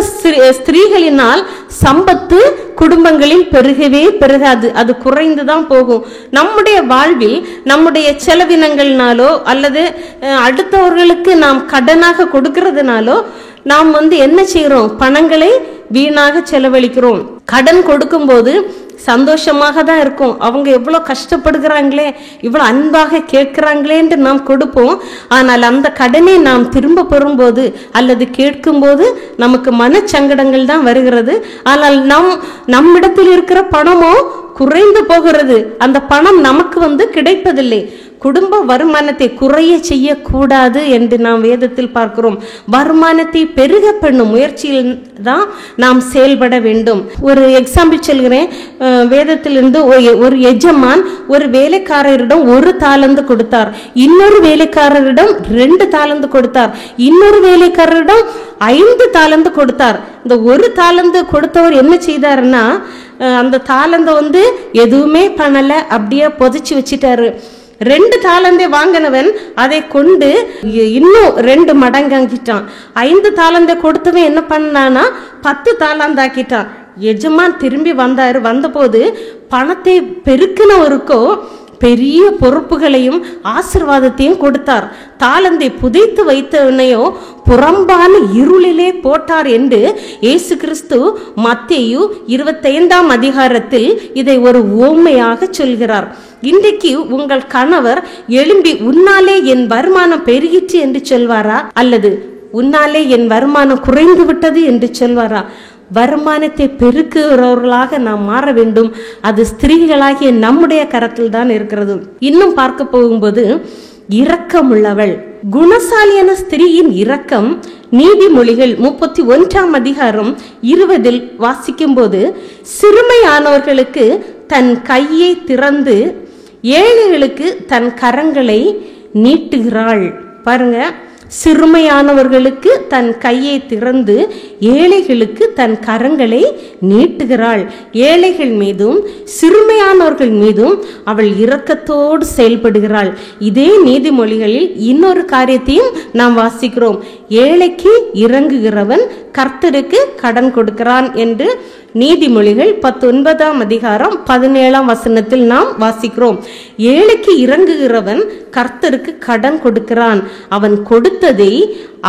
ஸ்திரீகளினால் சம்பத்து குடும்பங்களில் பெருகவே பெருகாது, அது குறைந்துதான் போகும். நம்முடைய வாழ்வில் நம்முடைய செலவினங்கள்னாலோ அல்லது அடுத்தவர்களுக்கு நாம் கடனாக கொடுக்கறதுனாலோ நாம் என்ன செய்யறோம்? பணங்களை வீணாக செலவழிக்கிறோம். கடன் கொடுக்கும் போது சந்தோஷமாக தான் இருக்கும். அவங்க எவ்வளவு கஷ்டப்படுகிறாங்களே, இவ்வளவு அன்பாக கேட்கிறாங்களேன்னு நாம் கொடுப்போம். ஆனால் அந்த கடனை நாம் திரும்ப பெறும்போது அல்லது கேட்கும் போது நமக்கு மனச்சங்கடங்கள் தான் வருகிறது. ஆனால் நம்மிடத்தில் இருக்கிற பணமோ குறைந்து போகிறது. அந்த பணம் நமக்கு கிடைப்பதில்லை. குடும்ப வருமானத்தை குறைய செய்யக்கூடாது என்று நாம் வேதத்தில் பார்க்கிறோம். வருமானத்தை பெருக பண்ணும் முயற்சியில் தான் நாம் செயல்பட வேண்டும். ஒரு எக்ஸாம்பிள் சொல்கிறேன். வேதத்திலிருந்து ஒரு எஜமான் ஒரு வேலைக்காரரிடம் 1 தாலந்து கொடுத்தார், இன்னொரு வேலைக்காரரிடம் 2 தாலந்து கொடுத்தார், இன்னொரு வேலைக்காரரிடம் 5 தாலந்து கொடுத்தார். இந்த 1 தாலந்து கொடுத்தவர் என்ன செய்தாருன்னா, அந்த தாலந்தை எதுவுமே பண்ணல, அப்படியே புதைச்சி வச்சிட்டாரு. 2 தாலந்தை வாங்கினவன் அதை கொண்டு இன்னும் 2 மடங்காக்கிட்டான். 5 தாலந்தை கொடுத்தவன் என்ன பண்ணானா 10 தாலந்தாக்கிட்டான். எஜமான் திரும்பி வந்தபோது பணத்தை பெருக்கினவருக்கோ பெரிய பொறுப்புகளையும் ஆசீர்வாதத்தையும் கொடுத்தார். தாளந்தை புதைத்து வைத்தவனையோ புறம்பான இருளிலே போட்டார் என்று இயேசு கிறிஸ்து மத்தேயு 25ஆம் அதிகாரத்தில் இதை ஒரு உவமையாக சொல்கிறார். இன்றைக்கு உங்கள் கணவர் எழும்பி உன்னாலே என் வருமானம் பெருகிற்று என்று சொல்வாரா, அல்லது உன்னாலே என் வருமானம் குறைந்து விட்டது என்று சொல்வாரா? வருமானத்தை பெருக்குகிறவர்களாக நாம் மாற வேண்டும். அது ஸ்திரீகளாகிய நம்முடைய கரத்தில் தான் இருக்கிறது. இன்னும் பார்க்க போகும்போது இரக்கமுள்ளவள், குணசாலியான ஸ்திரீயின் இரக்கம் நீதிமொழிகள் 31ஆம் அதிகாரம் 20 வாசிக்கும் போது, சிறுமையானவர்களுக்கு தன் கையை திறந்து ஏழைகளுக்கு தன் கரங்களை நீட்டுகிறாள். பாருங்க, சிறுமையானவர்களுக்கு தன் கையை திறந்து ஏழைகளுக்கு தன் கரங்களை நீட்டுகிறாள். ஏழைகள் மீதும் சிறுமையானவர்கள் மீதும் அவள் இரக்கத்தோடு செயல்படுகிறாள். இதே நீதிமொழிகளில் இன்னொரு காரியத்தையும் நாம் வாசிக்கிறோம். ஏழைக்கு இறங்குகிறவன் கர்த்தருக்கு கடன் கொடுக்கிறான் என்று நீதிமொழிகள் 19ஆம் அதிகாரம் 17ஆம் வசனத்தில் நாம் வாசிக்கிறோம். ஏழைக்கு இறங்குகிறவன் கர்த்தருக்கு கடன் கொடுக்கிறான், அவன் கொடுத்ததை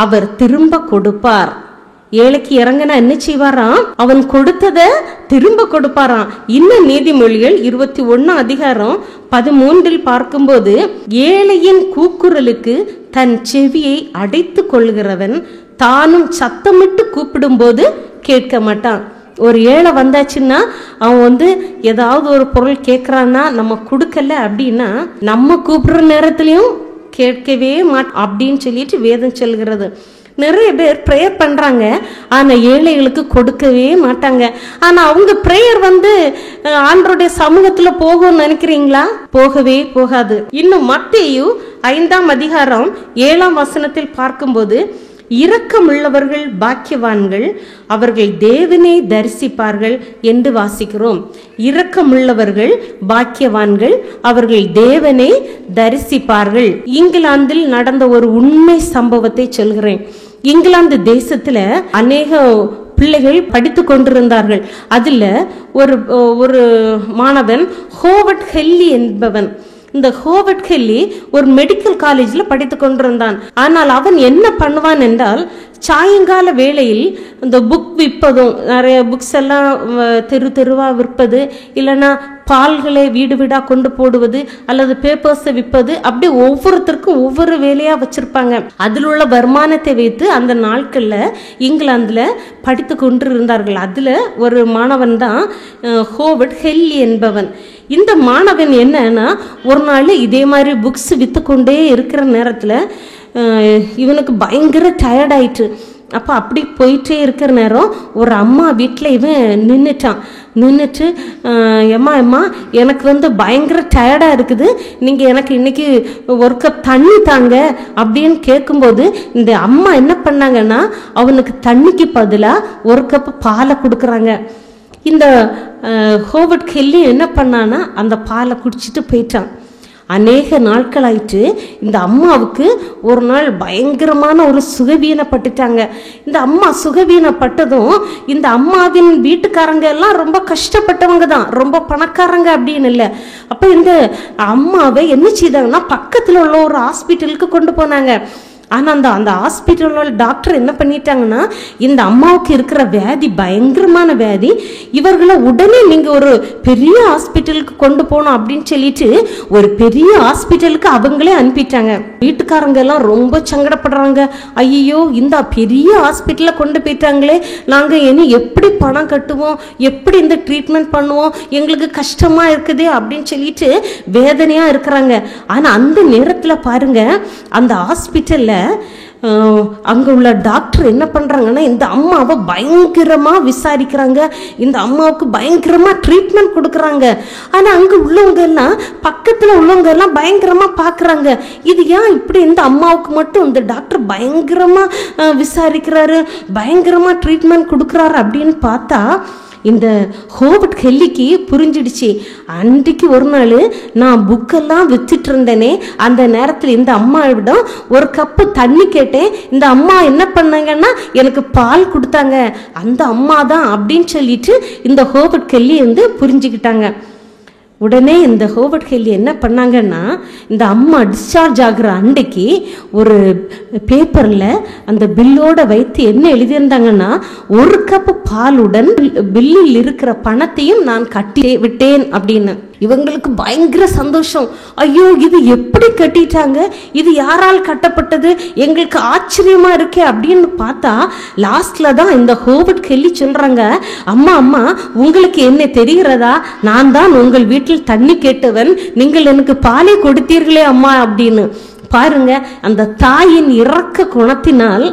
அவர் திரும்ப கொடுப்பார். ஏழைக்கு இறங்கினா என்ன செய்வாராம்? அவன் கொடுத்ததை திரும்ப கொடுப்பாராம். இன்னும் நீதிமொழிகள் 21 அதிகாரம் 13 பார்க்கும்போது, ஏழையின் கூக்குரலுக்கு தன் செவியை அடைத்து கொள்கிறவன் தானும் சத்தமிட்டு கூப்பிடும் போது கேட்க மாட்டான். ஒரு ஏழை வந்தாச்சுன்னா அவன் ஏதாவது ஒரு பொருள் கேட்கறான்னா நம்ம கொடுக்கல அப்படின்னா நம்ம கூப்பிடுற நேரத்திலையும் கேட்கவே மாட்டோம் அப்படின்னு சொல்லிட்டு வேதம் சொல்கிறது. நிறைய பேர் ப்ரேயர் பண்றாங்க, ஆனா ஏழைகளுக்கு கொடுக்கவே மாட்டாங்க. ஆனா அவங்க ப்ரேயர் ஆண்டவருடைய சமூகத்துல போகும்னு நினைக்கிறீங்களா? போகவே போகாது. இன்னும் மத்தேயு 5 அதிகாரம் 7 பார்க்கும்போது, இரக்கமுள்ளவர்கள் பாக்கியவான்கள், அவர்கள் தேவனை தரிசிப்பார்கள் என்று வாசிக்கிறோம். இரக்கமுள்ளவர்கள் பாக்கியவான்கள், அவர்கள் தேவனை தரிசிப்பார்கள். இங்கிலாந்தில் நடந்த ஒரு உண்மை சம்பவத்தை சொல்கிறேன். இங்கிலாந்து தேசத்துல அநேக பிள்ளைகள் படித்து கொண்டிருந்தார்கள். அதுல ஒரு மாணவன் ஹோவர்ட் ஹெல்லி என்பவன். இந்த ஹோவர்ட் ஹெல்லி ஒரு மெடிக்கல் காலேஜ்ல படித்து கொண்டிருந்தான். ஆனால் அவன் என்ன பண்ணுவான் என்றால், சாயங்கால வேளையில் இந்த புக் விற்பதும், நிறைய புக்ஸ் எல்லாம் தெருவா விற்பது, இல்லைன்னா பால்களை வீடு வீடா கொண்டு போடுவது, அல்லது பேப்பர்ஸை விற்பது, அப்படி ஒவ்வொருத்தருக்கும் ஒவ்வொரு வேலையா வச்சிருப்பாங்க. அதில் உள்ள வருமானத்தை வைத்து அந்த நாட்கள்ல இங்கிலாந்துல படித்து கொண்டு இருந்தார்கள். அதுல ஒரு மாணவன் தான் ஹோவர்ட் ஹெல்லி என்பவன். இந்த மாணவன் என்னன்னா, ஒரு நாள் இதே மாதிரி புக்ஸ் வித்து கொண்டே இருக்கிற நேரத்துல இவனுக்கு பயங்கர டயர்ட் ஆயிட்டு. அப்போ அப்படி போயிட்டே இருக்கிற நேரம் ஒரு அம்மா வீட்டில் இவன் நின்றுட்டு, எம்மா எனக்கு பயங்கர டயர்டாக இருக்குது, நீங்கள் எனக்கு இன்னைக்கு ஒரு கப் தண்ணி தாங்க அப்படின்னு கேட்கும்போது, இந்த அம்மா என்ன பண்ணாங்கன்னா அவனுக்கு தண்ணிக்கு பதிலாக ஒரு கப் பாலை கொடுக்குறாங்க. இந்த ஹோவர்ட் ஹெல்லி என்ன பண்ணான்னா அந்த பாலை குடிச்சிட்டு போயிட்டான். அநேக நாட்கள் ஆயிட்டு இந்த அம்மாவுக்கு ஒரு நாள் பயங்கரமான ஒரு சுகவீனப்பட்டுட்டாங்க. இந்த அம்மா சுகவீனப்பட்டதும் இந்த அம்மாவின் வீட்டுக்காரங்க எல்லாம் ரொம்ப கஷ்டப்பட்டவங்க தான், ரொம்ப பணக்காரங்க அப்படின்னு இல்லை. அப்போ இந்த அம்மாவை என்ன செய்தாங்கன்னா பக்கத்தில் உள்ள ஒரு ஹாஸ்பிட்டலுக்கு கொண்டு போனாங்க. ஆனால் அந்த ஹாஸ்பிட்டலோட டாக்டர் என்ன பண்ணிட்டாங்கன்னா, இந்த அம்மாவுக்கு இருக்கிற வியாதி பயங்கரமான வியாதி, இவர்களை உடனே நீங்கள் ஒரு பெரிய ஹாஸ்பிட்டலுக்கு கொண்டு போகணும் அப்படின்னு சொல்லிட்டு ஒரு பெரிய ஹாஸ்பிட்டலுக்கு அவங்களே அனுப்பிட்டாங்க. வீட்டுக்காரங்க எல்லாம் ரொம்ப சங்கடப்படுறாங்க. ஐயோ, இந்த பெரிய ஹாஸ்பிட்டலில் கொண்டு போயிட்டாங்களே, நாங்கள் இனி எப்படி பணம் கட்டுவோம், எப்படி இந்த ட்ரீட்மெண்ட் பண்ணுவோம், எங்களுக்கு கஷ்டமாக இருக்குதே அப்படின்னு சொல்லிட்டு வேதனையாக இருக்கிறாங்க. ஆனால் அந்த நேரத்தில் பாருங்க, அந்த ஹாஸ்பிட்டலில் அங்கே உள்ள டாக்டர் என்ன பண்ணுறாங்கன்னா இந்த அம்மாவை பயங்கரமாக விசாரிக்கிறாங்க, இந்த அம்மாவுக்கு பயங்கரமாக ட்ரீட்மெண்ட் கொடுக்குறாங்க. ஆனால் அங்கே உள்ளவங்க எல்லாம், பக்கத்தில் உள்ளவங்க எல்லாம் பயங்கரமாக பார்க்குறாங்க. இது ஏன் இப்படி இந்த அம்மாவுக்கு மட்டும் இந்த டாக்டர் பயங்கரமாக விசாரிக்கிறாரு, பயங்கரமாக ட்ரீட்மெண்ட் கொடுக்குறாரு அப்படின்னு பார்த்தா இந்த ஹோவர்ட் ஹெல்லிக்கு புரிஞ்சிடுச்சு. அன்றைக்கு ஒரு நாள் நான் புக்கெல்லாம் வித்துட்டு இருந்தேனே, அந்த நேரத்தில் இந்த அம்மாவிடம் ஒரு கப்பு தண்ணி கேட்டேன், இந்த அம்மா என்ன பண்ணாங்கன்னா எனக்கு பால் கொடுத்தாங்க, அந்த அம்மா தான் அப்படின்னு சொல்லிட்டு இந்த ஹோவர்ட் ஹெல்லி புரிஞ்சுக்கிட்டாங்க. உடனே இந்த ஹோவர்ட் ஹெல்லி என்ன பண்ணாங்கன்னா, இந்த அம்மா டிஸ்சார்ஜ் ஆகிற அன்றைக்கு ஒரு பேப்பரில் அந்த பில்லோட வைத்து என்ன எழுதியிருந்தாங்கன்னா, ஒரு கப்பு பாலுடன் பில்லில் இருக்கிற பணத்தையும் நான் கட்டி விட்டேன் அப்படின்னு. இவங்களுக்கு பயங்கர சந்தோஷம். ஐயோ, இது எப்படி கட்டிட்டாங்க, இது யாரால் கட்டப்பட்டது, எங்களுக்கு ஆச்சரியமா இருக்கே அப்படின்னு பார்த்தா லாஸ்ட்ல தான் இந்த ஹோவர்ட் ஹெல்லி சொல்றாங்க, அம்மா அம்மா உங்களுக்கு என்ன தெரிகிறதா, நான் தான் உங்கள் வீட்டில் தண்ணி கேட்டவன், நீங்கள் எனக்கு பாலை கொடுத்தீர்களே அம்மா அப்படின்னு. பாருங்க, அந்த தாயின் இரக்க குணத்தினால்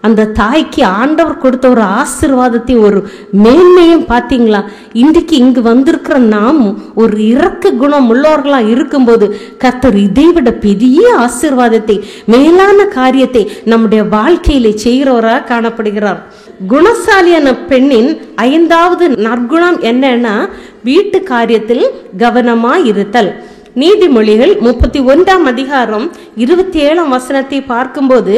அந்த தாய்க்கு ஆண்டவர் கொடுத்த ஒரு ஆசீர்வாதத்தை, ஒரு மேன்மையும் பார்த்தீங்களா? இன்றைக்கு இங்கு வந்திருக்கிற நாம் ஒரு இரக்க குணம் உள்ளவர்களா இருக்கும்போது கர்த்தர் இதைவிட பெரிய ஆசீர்வாதத்தை, மேலான காரியத்தை நம்முடைய வாழ்க்கையில செய்கிறவராக காணப்படுகிறார். குணசாலியான பெண்ணின் 5வது நற்குணம் என்னன்னா, வீட்டு காரியத்தில் கவனமாய் இருத்தல். நீதிமொழிகள் 31 அதிகாரம் 27 பார்க்கும்போது,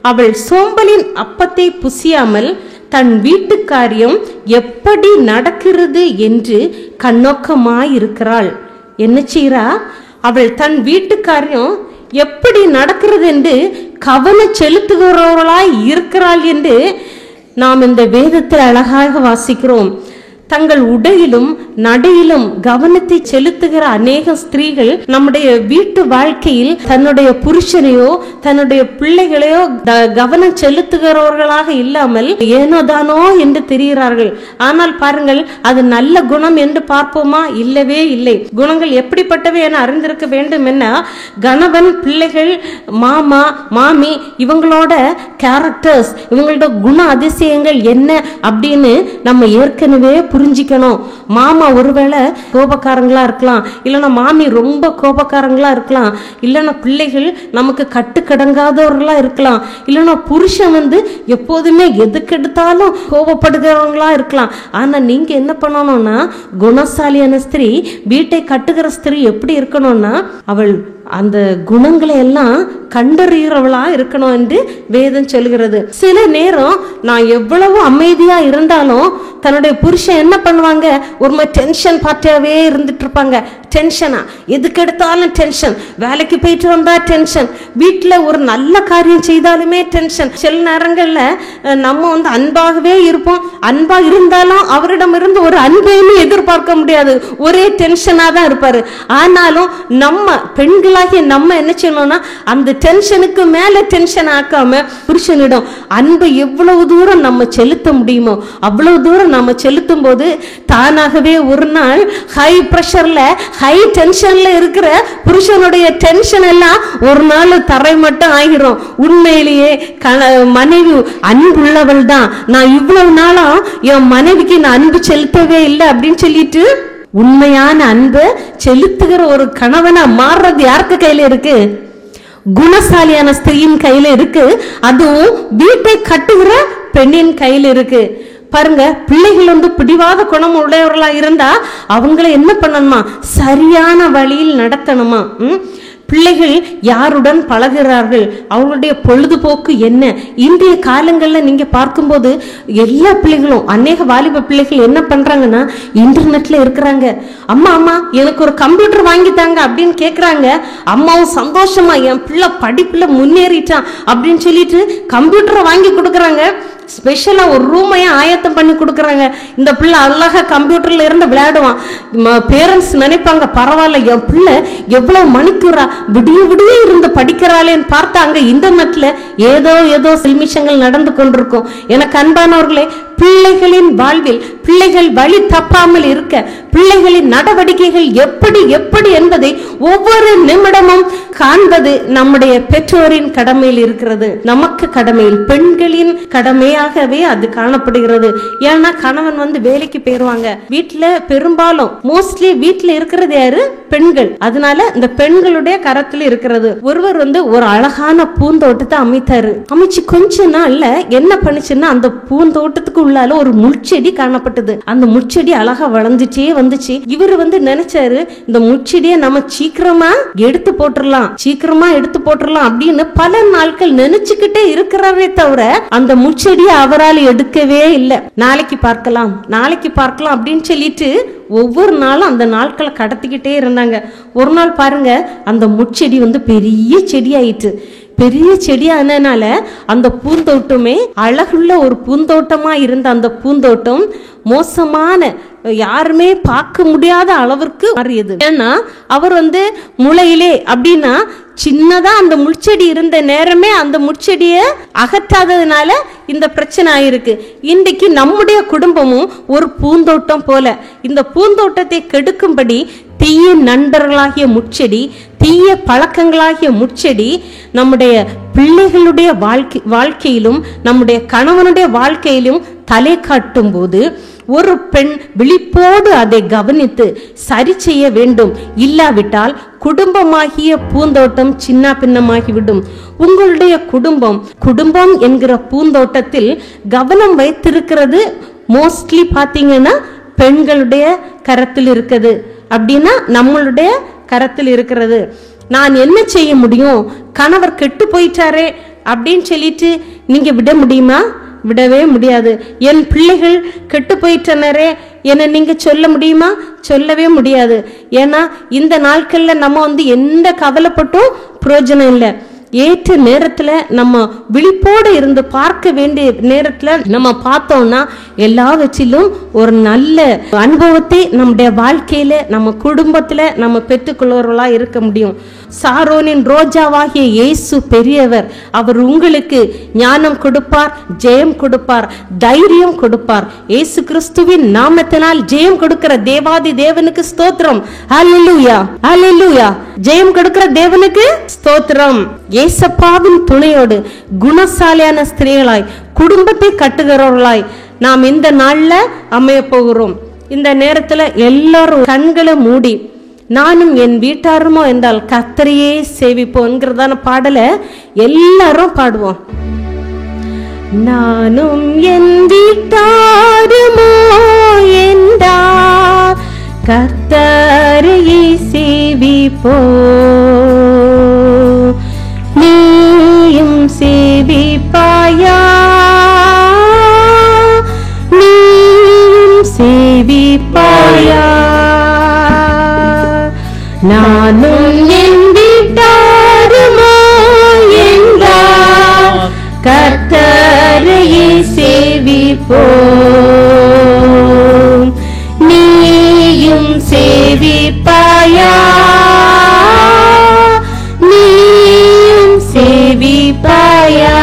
அவள் சோம்பலின் அப்பத்தை புசியாமல் தன் வீட்டு காரியம் எப்படி நடக்கிறது என்று கண்ணோக்கமாயிருக்கிறாள். என்ன செய்றா? அவள் தன் வீட்டு காரியம் எப்படி நடக்கிறது என்று கவனம் செலுத்துகிறவர்களாய் இருக்கிறாள் என்று நாம் இந்த வேதத்தில் அழகாக வாசிக்கிறோம். தங்கள் உடையிலும் நடையிலும் கவனத்தை செலுத்துகிற அநேக ஸ்திரீகள் நம்முடைய வீட்டு வாழ்க்கையில் தன்னுடைய புருஷனையோ தன்னுடைய பிள்ளைகளையோ கவனம் செலுத்துகிறவர்களாக இல்லாமல் ஏனோதானோ என்று தெரிகிறார்கள். ஆனால் பாருங்கள், அது நல்ல குணம் என்று பார்ப்போமா? இல்லவே இல்லை. குணங்கள் எப்படிப்பட்டவை என அறிந்திருக்க வேண்டும். என்ன, கணவன், பிள்ளைகள், மாமா, மாமி, இவங்களோட கேரக்டர்ஸ், இவங்களோட குண அதிசயங்கள் என்ன அப்படின்னு நம்ம ஏற்கனவே புரிஞ்சிக்கணும். மாமா ஒருவேளை கோபக்காரங்களா இருக்கலாம், இல்லைன்னா மாமி ரொம்ப கோபக்காரங்களா இருக்கலாம், இல்லைன்னா பிள்ளைகள் நமக்கு கட்டுக்கடங்காதவர்களா இருக்கலாம், இல்லைன்னா புருஷன் எப்போதுமே எதுக்கெடுத்தாலும் கோபப்படுகிறவங்களா இருக்கலாம். ஆனா நீங்க என்ன பண்ணணும்னா, குணசாலியான ஸ்திரீ, வீட்டை கட்டுகிற ஸ்திரீ எப்படி இருக்கணும்னா, அவள் அந்த குணங்களை எல்லாம் கண்டறிகிறவளா இருக்கணும் என்று வேதம் சொல்கிறது. சில நேரம் நான் எவ்வளவு அமைதியா இருந்தாலும் தன்னுடைய புருஷன் என்ன பண்ணுவாங்க, ஒரு டென்ஷன் பார்ட்டியாவே இருந்துட்டு இருப்பாங்க. டென்ஷனா, எதுக்கு எடுத்தாலும் டென்ஷன். வேலைக்கு போயிட்டு வந்தா டென்ஷன், வீட்டுல ஒரு நல்ல காரியம் செய்தாலுமே டென்ஷன். சில நேரங்கள்ல நம்ம அன்பாகவே இருப்போம், அன்பா இருந்தாலும் அவரிடம் இருந்து ஒரு அன்பையுமே எதிர்பார்க்க முடியாது, ஒரே டென்ஷனா தான் இருப்பாரு. ஆனாலும் நம்ம பெண்களாகிய நம்ம என்ன செய்யணும்னா, அந்த டென்ஷனுக்கு மேல டென்ஷன் ஆக்காம புருஷனிடம் அன்பை எவ்வளவு தூரம் நம்ம செலுத்த முடியுமோ அவ்வளவு தூரம் நம்ம செலுத்தும் போது தானாகவே ஒரு நாள் ஹை பிரஷர்ல, ஹை டென்ஷன்ல இருக்கிற புருஷனுடைய டென்ஷன் எல்லாம் ஒரு நாள் தரை மட்டும் ஆகிரும். உண்மையிலேயே மனைவி அன்புள்ளவள் தான், நான் இவ்வளவு நாளும் என் மனைவிக்கு நான் அன்பு செலுத்தவே இல்லை அப்படின்னு சொல்லிட்டு உண்மையான அன்பு செலுத்துகிற ஒரு கணவனா மாறுறது யாருக்கு கையில இருக்கு? குணசாலியான ஸ்திரீயின் கையில இருக்கு. அதுவும் வீட்டை கட்டுகிற பெண்ணின் கையில இருக்கு. பாருங்க, பிள்ளைகள் பிடிவாத குணம் உடையவர்களா இருந்தா அவங்களை என்ன பண்ணணுமா, சரியான வழியில் நடத்தணுமா. பிள்ளைகள் யாருடன் பழகிறார்கள், அவங்களுடைய பொழுதுபோக்கு என்ன? இன்றைய காலங்களில் நீங்க பார்க்கும்போது எல்லா பிள்ளைகளும், அநேக வாலிப பிள்ளைகள் என்ன பண்றாங்கன்னா, இன்டர்நெட்ல இருக்கிறாங்க. அம்மா அம்மா எனக்கு ஒரு கம்ப்யூட்டர் வாங்கித்தாங்க அப்படின்னு கேட்கறாங்க. அம்மாவும் சந்தோஷமா என் பிள்ளை படிப்புல முன்னேறிட்டான் அப்படின்னு சொல்லிட்டு கம்ப்யூட்டரை வாங்கி கொடுக்கறாங்க. ஸ்பெஷலா ஒரு ரூமையே ஆயத்தம் பண்ணி கொடுக்கறாங்க. இந்த பிள்ளை அழகா கம்ப்யூட்டர்ல இருந்து விளையாடுவான். பேரண்ட்ஸ் நினைப்பாங்க, பரவாயில்ல என் பிள்ளை எவ்வளவு மணிக்கூரா விடிய விடிய இருந்து படிக்கிறாளேன்னு பார்த்தா அங்க இன்டர்நெட்ல ஏதோ சில்மிஷங்கள் நடந்து கொண்டிருக்கும். எனக்கு அன்பானவர்களே, பிள்ளைகளின் வாழ்வில் பிள்ளைகள் வழி தப்பாமல் இருக்க பிள்ளைகளின் நடவடிக்கைகள் எப்படி என்பதை ஒவ்வொரு நிமிடமும் காண்பது நம்முடைய பெற்றோரின் கடமையில் இருக்கிறது. நமக்கு கடமையில், பெண்களின் கடமையாகவே அது காணப்படுகிறது. ஏன்னா கணவன் வேலைக்கு போயிருவாங்க, வீட்டுல பெரும்பாலும் மோஸ்ட்லி வீட்டுல இருக்கிறது யாரு? பெண்கள். அதனால இந்த பெண்களுடைய கரத்துல இருக்கிறது. ஒருவர் ஒரு அழகான பூந்தோட்டத்தை அமைச்சு கொஞ்ச நாள்ல என்ன பண்ணுச்சுன்னா, அந்த பூந்தோட்டத்துக்கு உள்ளால ஒரு முட்செடி காணப்பட்டது. அந்த முட்செடி அழகா வளர்ந்துட்டே வந்துச்சு. இவரு நினைச்சாரு, இந்த முட்செடியை நம்ம சீக்கிரமா எடுத்து போட்டுடலாம் அப்படின்னு பல நாட்கள் நினைச்சுக்கிட்டே இருக்கிறாரே தவிர அந்த முட்செடியை அவரால் எடுக்கவே இல்லை. நாளைக்கு பார்க்கலாம் அப்படின்னு சொல்லிட்டு ஒவ்வொரு நாளும் அந்த நாட்களை கடத்திக்கிட்டே இருந்தாங்க. ஒரு நாள் பாருங்க, அந்த முட்செடி பெரிய செடி ஆயிட்டு. பெரிய செடியானனால அந்த பூந்தோட்டமே அழகுள்ள ஒரு பூந்தோட்டமா இருந்த அந்த பூந்தோட்டம் மோசமான, யாருமே பார்க்க முடியாத அளவிற்கு மாறியது. ஏன்னா அவர் முளையிலே அப்படின்னா சின்னதா அந்த முட்செடி இருந்த நேரமே அந்த முட்செடிய அகற்றாததுனால இந்த பிரச்சனை ஆயிருக்கு. இன்றைக்கு நம்முடைய குடும்பமும் ஒரு பூந்தோட்டம் போல. இந்த பூந்தோட்டத்தை கெடுக்கும்படி தீய நண்பர்களாகிய முட்செடி, தீய பழக்கங்களாகிய முட்செடி நம்முடைய பிள்ளைகளுடைய வாழ்க்கையிலும் நம்முடைய கணவனுடைய வாழ்க்கையிலும் தலை காட்டும் போது ஒரு பெண் விழிப்போடு அதை கவனித்து சரி செய்ய வேண்டும். இல்லாவிட்டால் குடும்பமாகிய பூந்தோட்டம் சின்ன பின்னமாகிவிடும். உங்களுடைய குடும்பம் என்கிற பூந்தோட்டத்தில் கவனம் வைத்திருக்கிறது மோஸ்ட்லி பாத்தீங்கன்னா பெண்களுடைய கரத்தில் இருக்குது. அப்படின்னா நம்மளுடைய கரத்தில் இருக்கிறது. நான் என்ன செய்ய முடியும், கணவர் கெட்டு போயிட்டாரே அப்படின்னு சொல்லிட்டு நீங்க விட முடியுமா? விடவே முடியாது. என் பிள்ளைகள் கெட்டு போயிட்டனரே என நீங்க சொல்ல முடியுமா? சொல்லவே முடியாது. ஏன்னா இந்த நாட்கள்ல நம்ம எந்த கவலைப்பட்டும் பிரயோஜனம் இல்லை. ஏற்ற நேரத்துல நம்ம விழிப்போடு இருந்து பார்க்க வேண்டிய நேரத்துல நம்ம பார்த்தோம்னா எல்லாவற்றிலும் ஒரு நல்ல அனுபவத்தை நம்முடைய வாழ்க்கையில நம்ம குடும்பத்துல நம்ம பெற்றுக்கொள்வர்களா இருக்க முடியும். சாரோனின் ரோஜாவாகிய இயேசு பெரியவர். அவர் உங்களுக்கு ஞானம் கொடுப்பார், ஜெயம் கொடுப்பார், தைரியம் கொடுப்பார். இயேசு கிறிஸ்துவின் நாமத்தினால் ஜெயம் கொடுக்கிற தேவாதி தேவனுக்கு ஸ்தோத்திரம். ஹல்லேலூயா, ஹல்லேலூயா. ஜெயம் கொடுக்கிற தேவனுக்கு ஸ்தோத்திரம். இயேசப்பாவின் துணையோடு குணசாலியான ஸ்திரீகளாய் குடும்பத்தை கட்டுகிறவர்களாய் நாம் இந்த நாள்ல அமைய போகிறோம். இந்த நேரத்துல எல்லாரும் கண்களை மூடி நானும் என் வீட்டாருமோ என்றால் கர்த்தரையே சேவிப்போம்ங்கிறதான பாடலை எல்லாரும் பாடுவோம். நானும் என் வீட்டாருமோ என்றால் கர்த்தரையே சேவிப்போ, நீயும் சேவிப்பாயா, நீயும் சேவிப்பாயா. நானும் என் வீட்டாருமோ என்றால் கர்த்தரையே சேவிப்போம், நீயும் சேவிப்பாயா, நீயும் சேவிப்பாயா,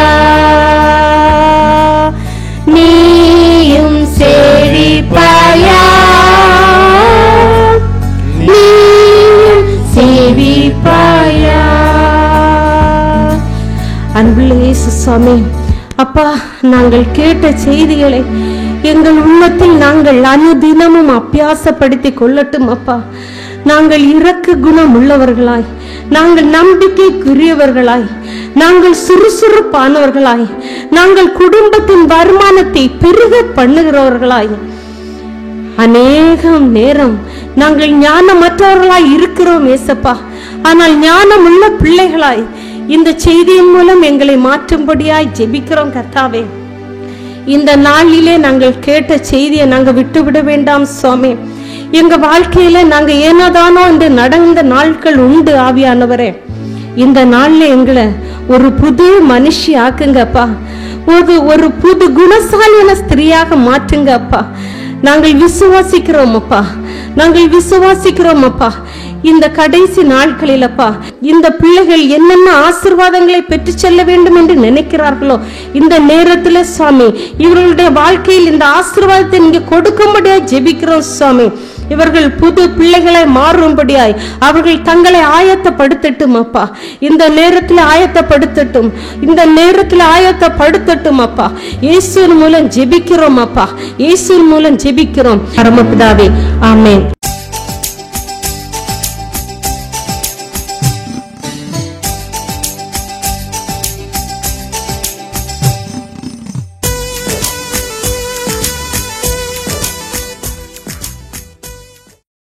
நீயும் சேவிப்பாயா, சேவிப்பாயா. அன்புள்ள இயேசு சுவாமி, அப்பா, நாங்கள் கேட்ட செய்திகளை எங்கள் உள்ளத்தில் நாங்கள் அனுதினமும் அபியாசப்படுத்திக் கொள்ளட்டும். அப்பா, நாங்கள் இரக்க குணம் உள்ளவர்களாய், நாங்கள் நம்பிக்கைக்குரியவர்களாய், நாங்கள் சுறுசுறுப்பானவர்களாய், நாங்கள் குடும்பத்தின் வருமானத்தை பெருக பண்ணுகிறவர்களாய், அநேகம் நேரம் நாங்கள் ஞானமற்றவர்களாய் இருக்கிறோம் ஏசப்பா. ஆனால் ஞானம் உள்ள பிள்ளைகளாய் இந்த செய்தியின் மூலம் எங்களை மாற்றும்படியாய் ஜெபிக்கிறோம் கர்த்தாவே. இந்த நாளிலே நாங்கள் கேட்ட செய்தியை நாங்கள் விட்டுவிட வேண்டாம் சுவாமி. எங்க வாழ்க்கையில நாங்க ஏனோதானோ என்று நடந்த நாட்கள் உண்டு ஆவியானவரே. இந்த நாள்ல எங்களை ஒரு புது மனுஷி ஆக்குங்கப்பா, ஒரு புது குணசாலியான ஸ்திரீயாக மாற்றுங்க அப்பா. நாங்கள் விசுவாசிக்கிறோம் அப்பா, நாங்கள் விசுவாசிக்கிறோம் அப்பா. இந்த கடைசி நாட்களில் அப்பா, இந்த பிள்ளைகள் என்னென்ன ஆசீர்வாதங்களை பெற்று செல்ல வேண்டும் என்று நினைக்கிறார்களோ இந்த நேரத்தில் சுவாமி இவர்களுடைய வாழ்க்கையில் இந்த ஆசீர்வாதத்தை நீங்க கொடுக்கும்படியாய் ஜெபிக்கிறோம் சுவாமி. இவர்கள் புது பிள்ளைகளை மாறும்படியாய் அவர்கள் தங்களை ஆயத்தப்படுத்தட்டும் அப்பா. இந்த நேரத்தில் ஆயத்தப்படுத்தட்டும், இந்த நேரத்தில் ஆயத்தப்படுத்தட்டும் அப்பா. இயேசுவின் மூலம் ஜெபிக்கிறோம் அப்பா, இயேசுவின் மூலம் ஜெபிக்கிறோம் பரமபிதாவே, ஆமென்.